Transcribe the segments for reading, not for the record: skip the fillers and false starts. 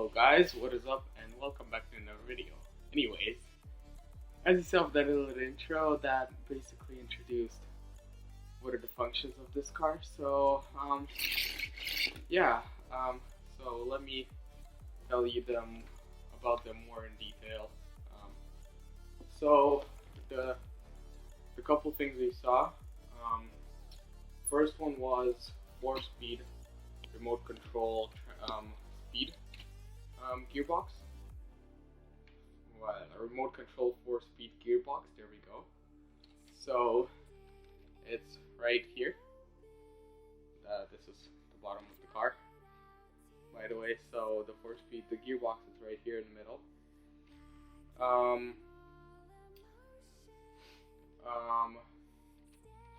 Hello guys, what is up and welcome back to another video. Anyways, as you saw that little intro that basically introduced what are the functions of this car. So so let me tell you about them more in detail. So the couple things we saw, first one was 4-speed remote control speed gearbox. Well, a remote control 4-speed gearbox. There we go. So it's right here. This is the bottom of the car, by the way. So the 4-speed, the gearbox is right here in the middle.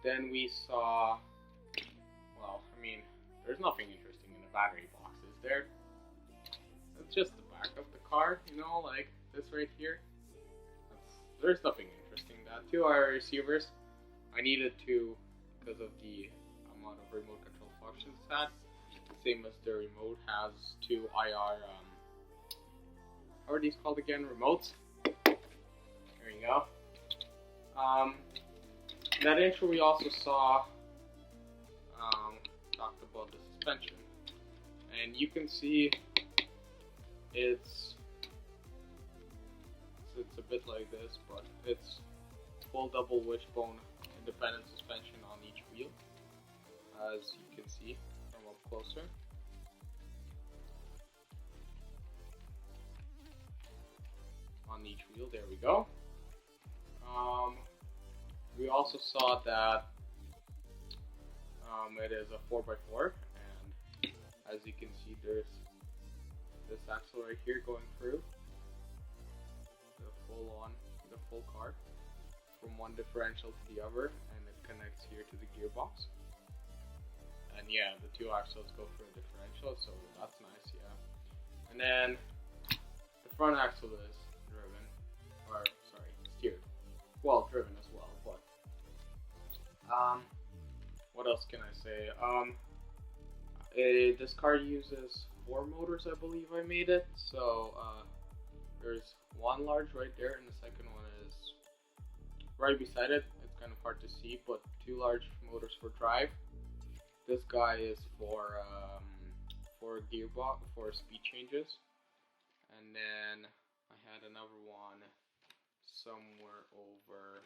Then we saw, well, I mean, there's nothing interesting in the battery box, is there? It's just the back of the car, you know, like this right here. There's nothing interesting. That 2 IR receivers, I needed to because of the amount of remote control functions it had. Same as the remote has 2 IR, how are these called again? Remotes. There you go. In that intro we also saw, talked about the suspension, and you can see it's a bit like this, but it's full double wishbone independent suspension on each wheel, as you can see from up closer. On each wheel, there we go. We also saw that it is a 4x4, and as you can see, there's this axle right here going through the full car from one differential to the other, and it connects here to the gearbox. And yeah, the 2 axles go through a differential, so that's nice, yeah. And then the front axle is steered. Well, driven as well, but what else can I say? This car uses 4 motors, I believe I made it. So there's one large right there, and the second one is right beside it. It's kind of hard to see, but 2 large motors for drive. This guy is for gearbox, for speed changes, and then I had another one somewhere over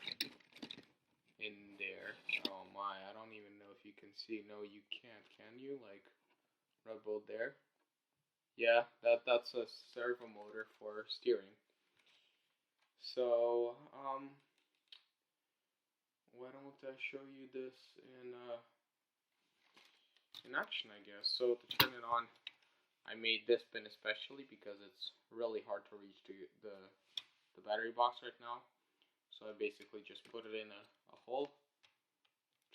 in there. Oh my, I don't even know if you can see. No, you can't, can you? Like right about there. Yeah, that's a servo motor for steering. So why don't I show you this in action, I guess. So to turn it on, I made this pin especially because it's really hard to reach the battery box right now. So I basically just put it in a hole,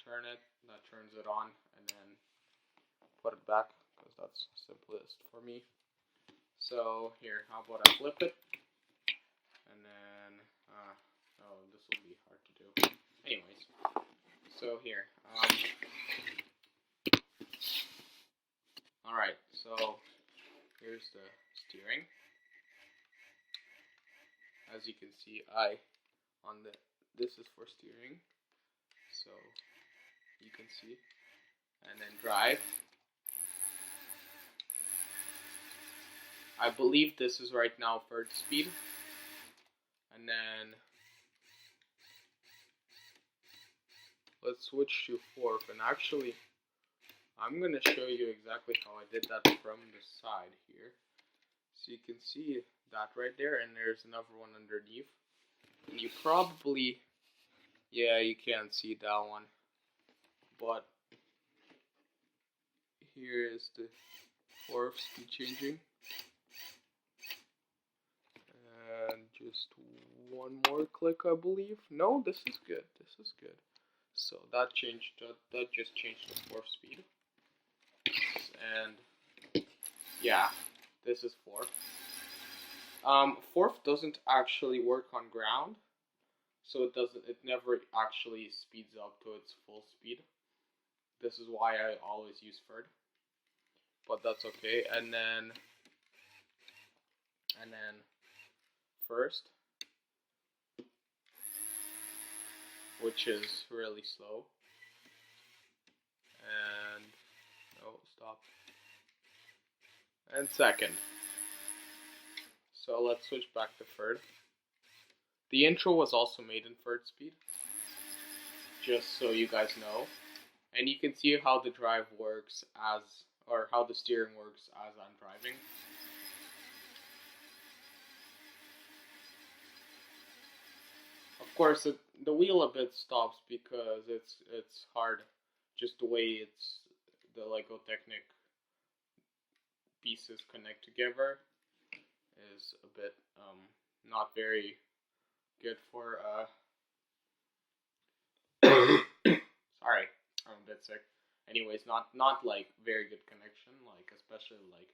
turn it, that turns it on, and then put it back, because that's simplest for me. So here, how about I flip it, and then, oh, this will be hard to do. Anyways, so here, alright, so here's the steering. As you can see, this is for steering, so you can see, and then drive. I believe this is right now 3rd speed, and then let's switch to 4th, and actually I'm gonna show you exactly how I did that from the side here. So you can see that right there, and there's another one underneath. And you probably, yeah, you can't see that one, but here is the 4th speed changing, and just one more click, I believe. No, this is good. This is good. So that changed. That just changed the 4th speed, and yeah, this is 4th. 4th doesn't actually work on ground, so it never actually speeds up to its full speed. This is why I always use 3rd, but that's okay. And then and then first, which is really slow, and stop, and second. So let's switch back to third. The intro was also made in third speed, just so you guys know. And you can see how the drive works or how the steering works as I'm driving. Of course, the wheel a bit stops because it's hard, just the way the Lego Technic pieces connect together is a bit not very good for sorry, I'm a bit sick. Anyways, not like very good connection, like especially like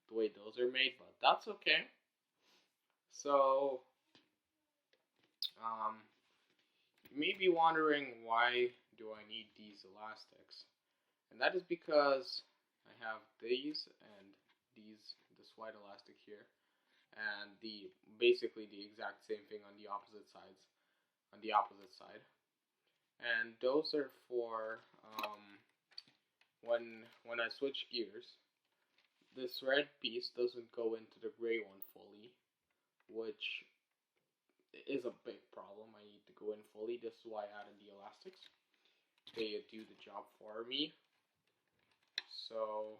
the way those are made, but that's okay. So you may be wondering, why do I need these elastics? And that is because I have these and this white elastic here, and basically the exact same thing on the opposite side. And those are for when I switch gears. This red piece doesn't go into the gray one fully, which is a big problem. I need to go in fully. This is why I added the elastics. They do the job for me. So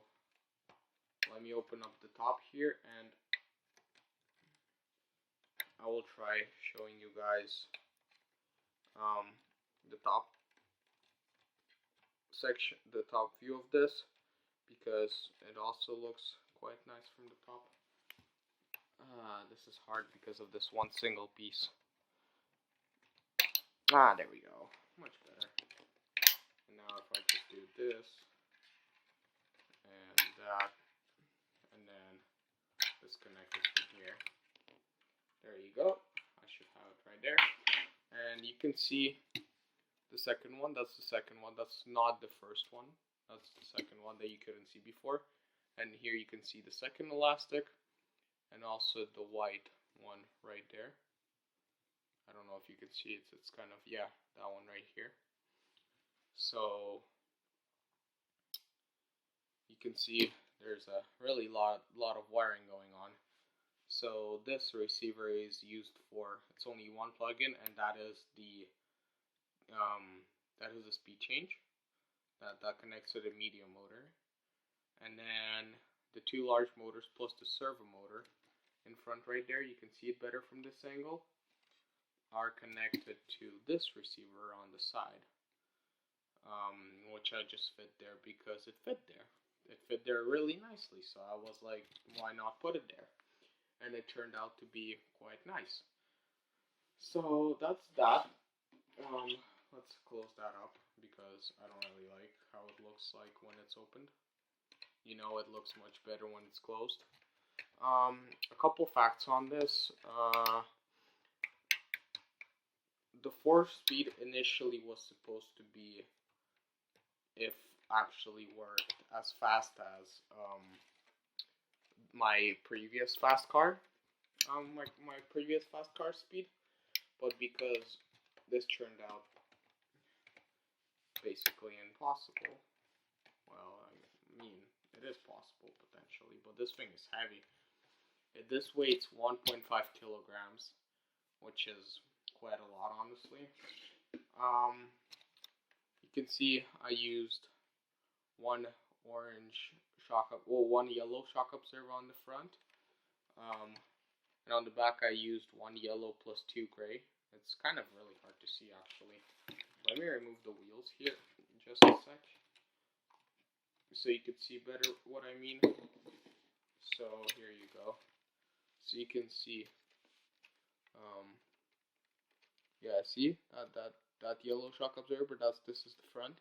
let me open up the top here, and I will try showing you guys the top section, the top view of this, because it also looks quite nice from the top. This is hard because of this one single piece. There we go. Much better. And now if I just do this and that, and then disconnect it from here. There you go. I should have it right there. And you can see the second one. That's the second one. That's not the first one. That's the second one that you couldn't see before. And here you can see the second elastic, and also the white one right there. I don't know if you can see it. It's kind of, yeah, that one right here. So you can see there's a really lot of wiring going on. So this receiver is used for, it's only one plug-in, and that is the speed change that connects to the medium motor. And then the two large motors plus the servo motor in front right there, you can see it better from this angle, are connected to this receiver on the side, which I just fit there because it fit there. It fit there really nicely, so I was like, why not put it there? And it turned out to be quite nice. So that's that. Let's close that up because I don't really like how it looks like when it's opened. You know, it looks much better when it's closed. A couple facts on this. The 4-speed initially was supposed to be, if actually worked, as fast as my previous fast car. My previous fast car speed. But because this turned out basically impossible, well, I mean, it is possible potentially, but this thing is heavy. This weighs 1.5 kilograms, which is quite a lot, honestly. You can see I used one yellow shock absorber on the front, and on the back I used one yellow plus two gray. It's kind of really hard to see, actually. Let me remove the wheels here in just a sec, so you can see better what I mean. So here you go. So you can see, yeah, see that yellow shock absorber. This is the front,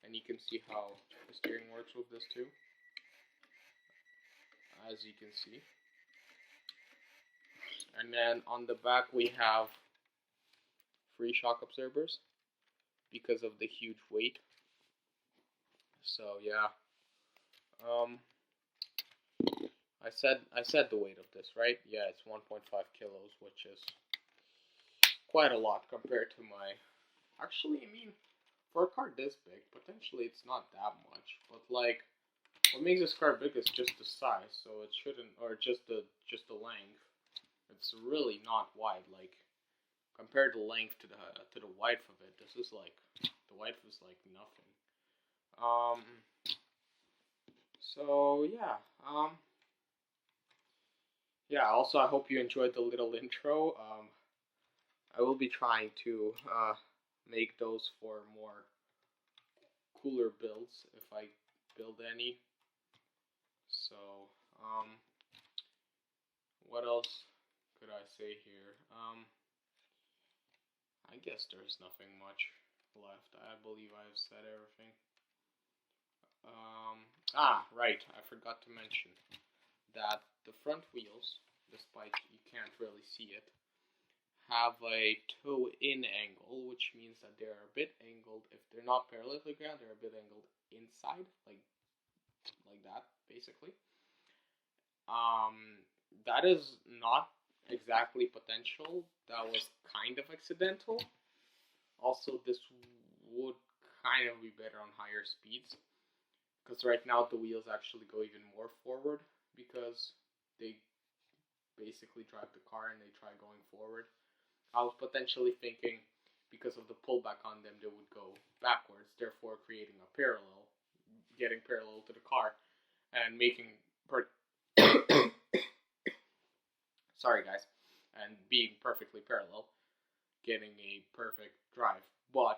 and you can see how the steering works with this too, as you can see. And then on the back we have 3 shock absorbers because of the huge weight. So yeah, I said the weight of this, right? Yeah, it's 1.5 kilos, which is quite a lot compared to my. Actually, I mean, for a car this big, potentially it's not that much. But like, what makes this car big is just the size, so it shouldn't, or just the length. It's really not wide. Like compared the length to the width of it, this is like the width is like nothing. Um. So yeah. Yeah. Also, I hope you enjoyed the little intro. I will be trying to make those for more cooler builds if I build any. So, what else could I say here? I guess there's nothing much left. I believe I've said everything. Right. I forgot to mention that the front wheels, despite you can't really see it, have a toe-in angle, which means that they're a bit angled. If they're not parallel to the ground, they're a bit angled inside, like that, basically. That is not exactly potential. That was kind of accidental. Also, this would kind of be better on higher speeds, because right now the wheels actually go even more forward because they basically drive the car and they try going forward. I was potentially thinking because of the pullback on them, they would go backwards, therefore creating a parallel, getting parallel to the car, and making sorry guys, and being perfectly parallel, getting a perfect drive. But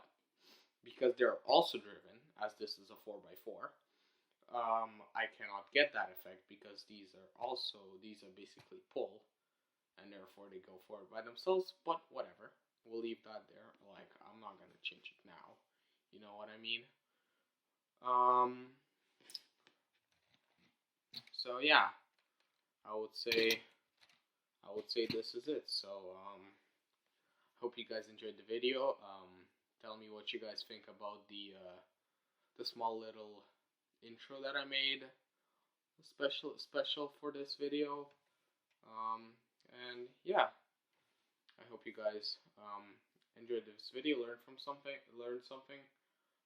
because they're also driven, as this is a 4x4, I cannot get that effect because these are basically pull, and therefore they go forward by themselves. But whatever, we'll leave that there. Like I'm not gonna change it now. You know what I mean? Um. So yeah, I would say this is it. So hope you guys enjoyed the video. Tell me what you guys think about the small little intro that I made, special for this video. And yeah, I hope you guys enjoyed this video, learned something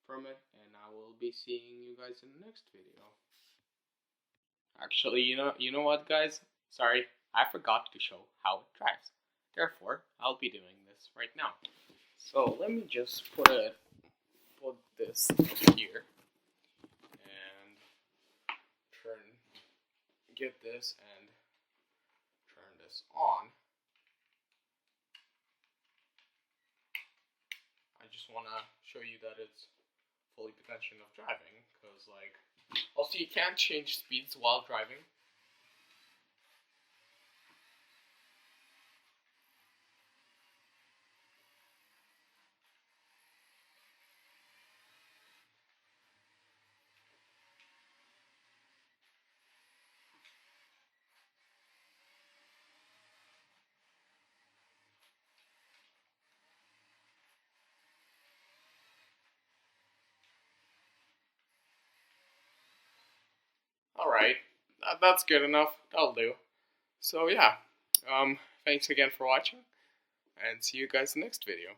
from it, and I will be seeing you guys in the next video. Actually, you know what, guys? Sorry, I forgot to show how it drives. Therefore, I'll be doing this right now. So let me just put this over here and get this and turn this on. I just want to show you that it's fully potential of driving, because like, also you can't change speeds while driving. Alright, that's good enough. That'll do. So yeah, thanks again for watching, and see you guys in the next video.